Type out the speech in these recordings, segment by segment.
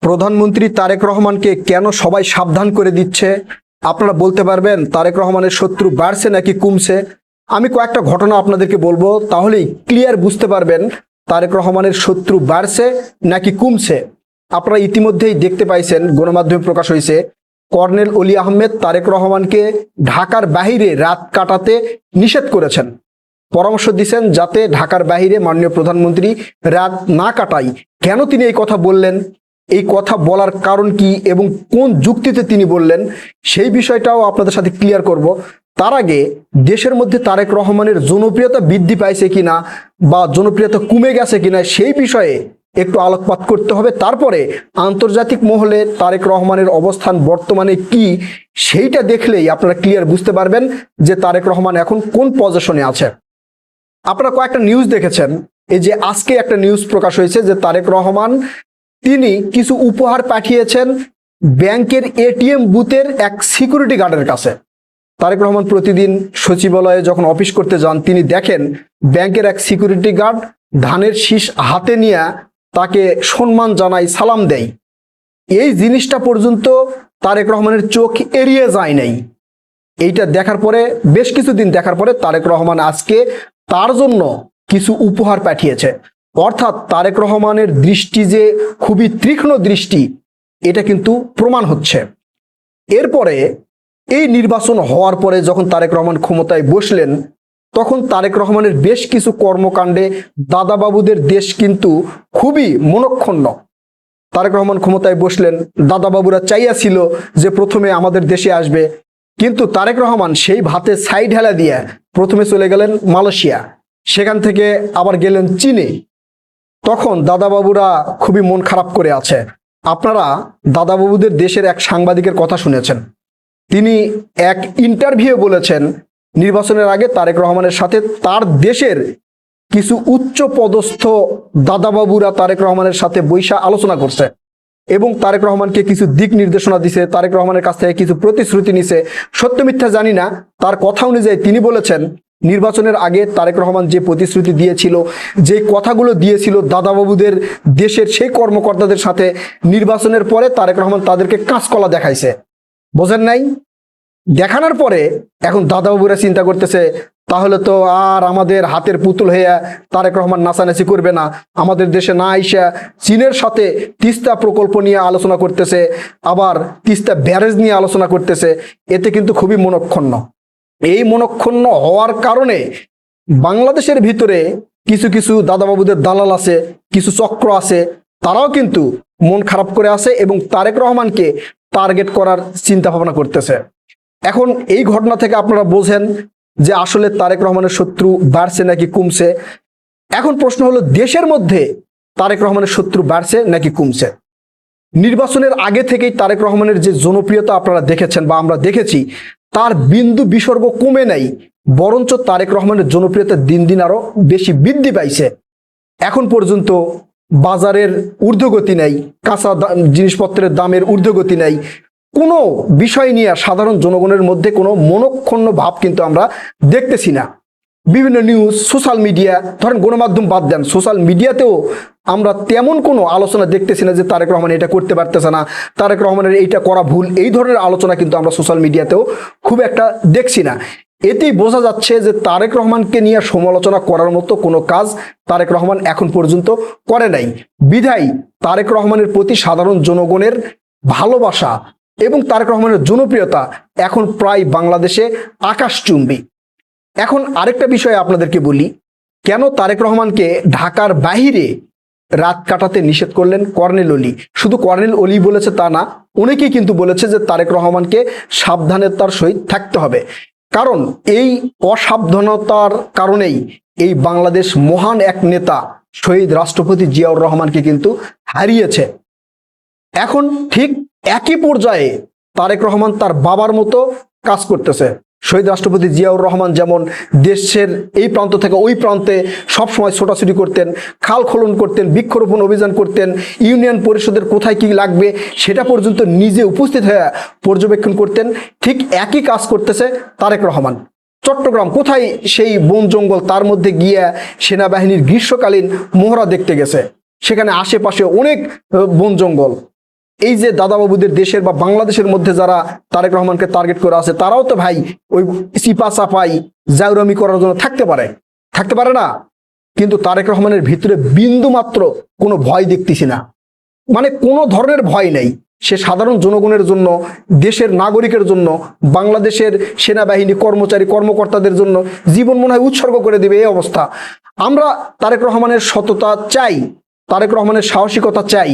প্রধানমন্ত্রী তারেক রহমানকে কেন সবাই সাবধান করে দিচ্ছে? আপনারা বলতে পারবেন তারেক রহমানের শত্রু বাড়ছে নাকি কমছে? আমি কয়েকটা ঘটনা আপনাদেরকে বলবো, তাহলেই ক্লিয়ার বুঝতে পারবেন তারেক রহমানের শত্রু বাড়ছে নাকি কমছে। আপনারা ইতিমধ্যেই দেখতে পাইছেন, গণমাধ্যমে প্রকাশ হয়েছে, কর্নেল অলি আহমেদ তারেক রহমানকে ঢাকার বাহিরে রাত কাটাতে নিষেধ করেছেন, পরামর্শ দিচ্ছেন যাতে ঢাকার বাহিরে মাননীয় প্রধানমন্ত্রী রাত না কাটায়। কেন তিনি এই কথা বললেন, এই কথা বলার কারণ কি এবং কোন যুক্তিতে তিনি বললেন, সেই বিষয়টাও আপনাদের সাথে ক্লিয়ার করব। তার আগে দেশের মধ্যে তারেক রহমানের জনপ্রিয়তা বৃদ্ধি পাইছে কিনা বা জনপ্রিয়তা কমে গেছে কিনা সেই বিষয়ে একটু আলোকপাত করতে হবে। তারপরে আন্তর্জাতিক মহলে তারেক রহমানের অবস্থান বর্তমানে কি, সেইটা দেখলেই আপনারা ক্লিয়ার বুঝতে পারবেন যে তারেক রহমান এখন কোন পজিশনে আছে। আপনারা কয়েকটা নিউজ দেখেছেন, এই যে আজকে একটা নিউজ প্রকাশ হয়েছে যে তারেক রহমান তিনি কিছু উপহার পাঠিয়েছেন ব্যাংকের এটিএম বুথের এক সিকিউরিটি গার্ডের কাছে। তারেক রহমান প্রতিদিন সচিবালয়ে যখন অফিস করতে যান, তিনি দেখেন ব্যাংকের এক সিকিউরিটি গার্ড ধানের শীষ হাতে নিয়ে তাকে সম্মান জানায়, সালাম দেয়। এই জিনিসটা পর্যন্ত তারেক রহমানের চোখ এড়িয়ে যায় নাই। এইটা দেখার পরে, বেশ কিছুদিন দেখার পরে তারেক রহমান আজকে তার জন্য কিছু উপহার পাঠিয়েছে। অর্থাৎ তারেক রহমানের দৃষ্টি যে খুবই তীক্ষ্ণ দৃষ্টি, এটা কিন্তু প্রমাণ হচ্ছে। এরপরে এই নির্বাচন হওয়ার পরে যখন তারেক রহমান ক্ষমতায় বসলেন, তখন তারেক রহমানের বেশ কিছু কর্মকাণ্ডে দাদাবাবুদের দেশ কিন্তু খুবই মনক্ষুণ্ণ। তারেক রহমান ক্ষমতায় বসলেন, দাদাবাবুরা চাইয়াছিল যে প্রথমে আমাদের দেশে আসবে, কিন্তু তারেক রহমান সেই ভাতে ছাই ঢেলা দিয়ে প্রথমে চলে গেলেন মালয়েশিয়া, সেখান থেকে আবার গেলেন চীনে। তখন দাদাবাবুরা খুবই মন খারাপ করে আছে। আপনারা দাদাবাবুদের দেশের এক সাংবাদিকের কথা শুনেছেন, তিনি এক ইন্টারভিউ বলেছেন নির্বাচনের আগে তারেক রহমানের সাথে তার দেশের কিছু উচ্চ পদস্থ দাদাবাবুরা তারেক রহমানের সাথে বৈশা আলোচনা করছে এবং তারেক রহমানকে কিছু দিক নির্দেশনা দিছে, তারেক রহমানের কাছ থেকে কিছু প্রতিশ্রুতি নিছে। সত্য মিথ্যা জানি না, তার কথা অনুযায়ী তিনি বলেছেন নির্বাচনের আগে তারেক রহমান যে প্রতিশ্রুতি দিয়েছিল, যে কথাগুলো দিয়েছিল দাদাবাবুদের দেশের সেই কর্মকর্তাদের সাথে, নির্বাচনের পরে তারেক রহমান তাদেরকে কাঁচকলা দেখাইছে। বোঝেন নাই? দেখানোর পরে এখন দাদাবাবুরা চিন্তা করতেছে তাহলে তো আর আমাদের হাতের পুতুল হয়ে তারেক রহমান নাচানাচি করবে না, আমাদের দেশে না আইসা চীনের সাথে তিস্তা প্রকল্প নিয়ে আলোচনা করতেছে, আবার তিস্তা ব্যারেজ নিয়ে আলোচনা করতেছে। এতে কিন্তু খুবই মনক্ষুণ্ণ। এই মনক্ষুণ্ণ হওয়ার কারণে বাংলাদেশের ভিতরে কিছু কিছু দাদাবাবুদের দালাল আছে, কিছু চক্র আছে, তারাও কিন্তু মন খারাপ করে আছে এবং তারেক রহমানকে টার্গেট করার চিন্তা ভাবনা করতেছে। এখন এই ঘটনা থেকে আপনারা বোঝেন যে আসলে তারেক রহমানের শত্রু বাড়ছে নাকি কমছে। এখন প্রশ্ন হলো, দেশের মধ্যে তারেক রহমানের শত্রু বাড়ছে নাকি কমছে? নির্বাচনের আগে থেকেই তারেক রহমানের যে জনপ্রিয়তা আপনারা দেখেছেন বা আমরা দেখেছি, তার বিন্দু বিসর্গ কমে নাই, বরঞ্চ তারেক রহমানের জনপ্রিয়তা দিন দিন আরো বেশি বৃদ্ধি পাইছে। এখন পর্যন্ত বাজারের ঊর্ধ্বগতি নাই, কাঁচা জিনিসপত্রের দামের ঊর্ধ্বগতি নাই, কোনো বিষয় নিয়ে সাধারণ জনগণের মধ্যে কোনো মনক্ষুণ্ণ ভাব কিন্তু আমরা দেখতেছি না। বিভিন্ন নিউজ, সোশ্যাল মিডিয়া, ধরেন গণমাধ্যম বাদ দেন, সোশ্যাল মিডিয়াতেও আমরা তেমন কোনো আলোচনা দেখতেছি না যে তারেক রহমান এটা করতে পারতেছে না, তারেক রহমানের এইটা করা ভুল, এই ধরনের আলোচনা কিন্তু আমরা সোশ্যাল মিডিয়াতেও খুব একটা দেখছি না। এতেই বোঝা যাচ্ছে যে তারেক রহমানকে নিয়ে সমালোচনা করার মতো কোনো কাজ তারেক রহমান এখন পর্যন্ত করে নাই। বিধায় তারেক রহমানের প্রতি সাধারণ জনগণের ভালোবাসা এবং তারেক রহমানের জনপ্রিয়তা এখন প্রায় বাংলাদেশে আকাশচুম্বী। এখন আরেকটা বিষয় আপনাদেরকে বলি, কেন তারেক রহমানকে ঢাকার বাহিরে রাত কাটাতে নিষেধ করলেন কর্নেল অলি? শুধু কর্নেল অলি বলেছে তা না, অনেকেই কিন্তু বলেছে যে তারেক রহমানকে সাবধানতার সহিত থাকতে হবে, কারণ এই অসাবধানতার কারণেই এই বাংলাদেশ মহান এক নেতা শহীদ রাষ্ট্রপতি জিয়াউর রহমানকে কিন্তু হারিয়েছে। এখন ঠিক একই পর্যায়ে তারেক রহমান তার বাবার মতো কাজ করতেছে। শহীদ রাষ্ট্রপতি জিয়াউর রহমান যেমন দেশের এই প্রান্ত থেকে ওই প্রান্তে সবসময় ছোটাছুটি করতেন, খাল খনন করতেন, বৃক্ষরোপণ অভিযান করতেন, ইউনিয়ন পরিষদের কোথায় কি লাগবে সেটা পর্যন্ত নিজে উপস্থিত হয়ে পর্যবেক্ষণ করতেন, ঠিক একই কাজ করতেছে তারেক রহমান। চট্টগ্রাম কোথায় সেই বন জঙ্গল, তার মধ্যে গিয়ে সেনাবাহিনীর গ্রীষ্মকালীন মহড়া দেখতে গেছে, সেখানে আশেপাশে অনেক বন জঙ্গল, এই যে দাদাবাবুদের দেশের বা বাংলাদেশের মধ্যে যারা তারেক রহমানকে টার্গেট করে আছে, তারাও তো ভাই ওই চিপা চাপাই জাউরামি করার জন্য থাকতে পারে না। কিন্তু তারেক রহমানের ভিতরে বিন্দু মাত্র কোনো ভয় দেখতেছি না, মানে কোনো ধরনের ভয় নেই। সে সাধারণ জনগণের জন্য, দেশের নাগরিকের জন্য, বাংলাদেশের সেনাবাহিনী কর্মচারী কর্মকর্তাদের জন্য জীবন মনে হয় উৎসর্গ করে দেবে এই অবস্থা। আমরা তারেক রহমানের সততা চাই, তারেক রহমানের সাহসিকতা চাই,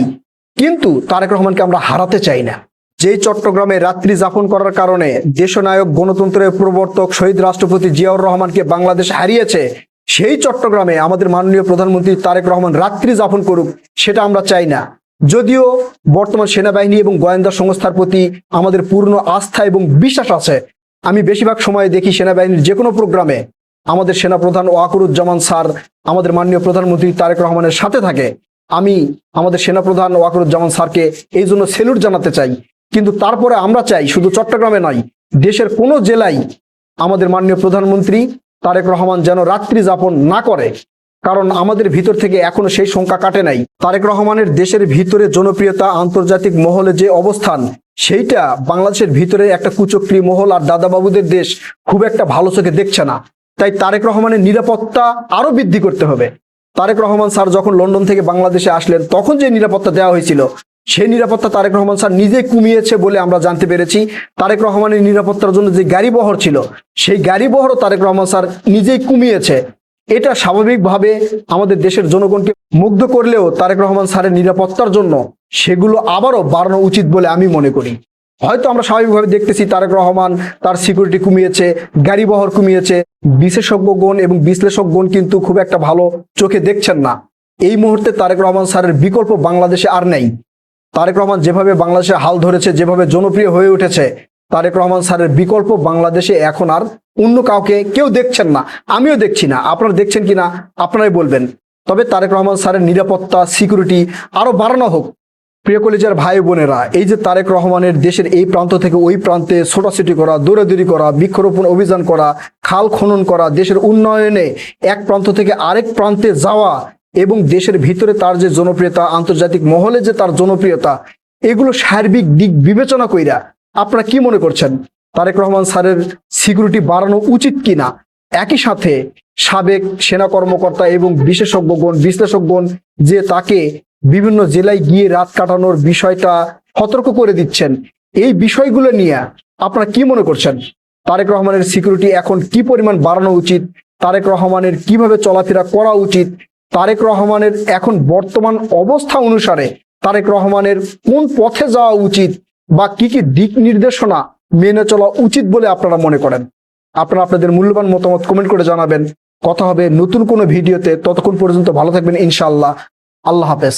কিন্তু তারেক রহমানকে আমরা হারাতে চাই না। যেই চট্টগ্রামে রাত্রি যাপন করার কারণে দেশনায়ক গণতন্ত্রের প্রবর্তক শহীদ রাষ্ট্রপতি জিয়াউর রহমানকে বাংলাদেশ হারিয়েছে, সেই চট্টগ্রামে আমাদের মাননীয় প্রধানমন্ত্রী তারেক রহমান রাত্রি যাপন করুক, সেটা আমরা চাই না। যদিও বর্তমান সেনাবাহিনী এবং গোয়েন্দা সংস্থার প্রতি আমাদের পূর্ণ আস্থা এবং বিশ্বাস আছে। আমি বেশিরভাগ সময় দেখি সেনাবাহিনীর যে কোনো প্রোগ্রামে আমাদের সেনাপ্রধান ওয়াকারুজ্জামান স্যার আমাদের মাননীয় প্রধানমন্ত্রী তারেক রহমানের সাথে থাকে। আমি আমাদের সেনাপ্রধান ওয়াকারুজ্জামান স্যারকে এই জন্য সেলুট জানাতে চাই। কিন্তু তারপরে আমরা চাই শুধু চট্টগ্রামে নয়, দেশের কোনো জেলায় আমাদের মাননীয় প্রধানমন্ত্রী তারেক রহমান যেন রাত্রি যাপন না করে, কারণ আমাদের ভিতর থেকে এখনো সেই সংখ্যা কাটে নাই। তারেক রহমানের দেশের ভিতরে জনপ্রিয়তা, আন্তর্জাতিক মহলে যে অবস্থান, সেইটা বাংলাদেশের ভিতরে একটা কুচক্রী মহল আর দাদাবাবুদের দেশ খুব একটা ভালো চোখে দেখছে না। তাই তারেক রহমানের নিরাপত্তা আরো বৃদ্ধি করতে হবে। তারেক রহমান স্যার যখন লন্ডন থেকে বাংলাদেশে আসলেন, তখন যে নিরাপত্তা দেওয়া হয়েছিল, সেই নিরাপত্তা তারেক রহমান স্যার নিজেই কমিয়েছে বলে আমরা জানতে পেরেছি। তারেক রহমানের নিরাপত্তার জন্য যে গাড়ি বহর ছিল, সেই গাড়ি বহরও তারেক রহমান স্যার নিজেই কমিয়েছে। এটা স্বাভাবিকভাবে আমাদের দেশের জনগণকে মুগ্ধ করলেও তারেক রহমান স্যারের নিরাপত্তার জন্য সেগুলো আবারও বাড়ানো উচিত বলে আমি মনে করি। হয়তো আমরা স্বাভাবিকভাবে দেখতেছি তারেক রহমান তার সিকিউরিটি কমিয়েছে, গাড়ি বহর কমিয়েছে, বিশেষজ্ঞগণ এবং বিশ্লেষকগণ কিন্তু খুব একটা ভালো চোখে দেখছেন না। এই মুহূর্তে তারেক রহমান স্যারের বিকল্প বাংলাদেশে আর নেই। তারেক রহমান যেভাবে বাংলাদেশে হাল ধরেছে, যেভাবে জনপ্রিয় হয়ে উঠেছে, তারেক রহমান স্যারের বিকল্প বাংলাদেশে এখন আর অন্য কাউকে কেউ দেখছেন না, আমিও দেখছি না। আপনারা দেখছেন কিনা আপনারাই বলবেন। তবে তারেক রহমান স্যারের নিরাপত্তা, সিকিউরিটি আরো বাড়ানো হোক। প্রিয় কলেজের ভাই বোনেরা, এই যে তারেক রহমানের দেশের এই প্রান্ত থেকে ওই প্রান্তে ছোটাছুটি করা, দৌড়াদৌড়ি করা, বৃক্ষরোপণ অভিযান করা, খাল খনন করা, দেশের উন্নয়নে এক প্রান্ত থেকে আরেক প্রান্তে যাওয়া এবং দেশের ভিতরে তার যে জনপ্রিয়তা, আন্তর্জাতিক মহলে যে তার জনপ্রিয়তা, এগুলো সার্বিক দিক বিবেচনা কইরা আপনারা কি মনে করছেন তারেক রহমান স্যারের সিকিউরিটি বাড়ানো উচিত কিনা? একই সাথে সাবেক সেনা কর্মকর্তা এবং বিশেষজ্ঞগণ, বিশ্লেষকগণ যে তাকে বিভিন্ন জেলায় গিয়ে রাত কাটানোর বিষয়টা সতর্ক করে দিচ্ছেন, এই বিষয়গুলো নিয়ে আপনারা কি মনে করছেন? তারেক রহমানের সিকিউরিটি এখন কি পরিমাণ বাড়ানো উচিত? তারেক রহমানের কিভাবে চলাফেরা করা উচিত? তারেক রহমানের এখন বর্তমান অবস্থা অনুসারে তারেক রহমানের কোন পথে যাওয়া উচিত বা কি কি দিক নির্দেশনা মেনে চলা উচিত বলে আপনারা মনে করেন? আপনারা আপনাদের মূল্যবান মতামত কমেন্ট করে জানাবেন। কথা হবে নতুন কোনো ভিডিওতে। ততক্ষণ পর্যন্ত ভালো থাকবেন ইনশাআল্লাহ। আল্লাহ হাফেজ।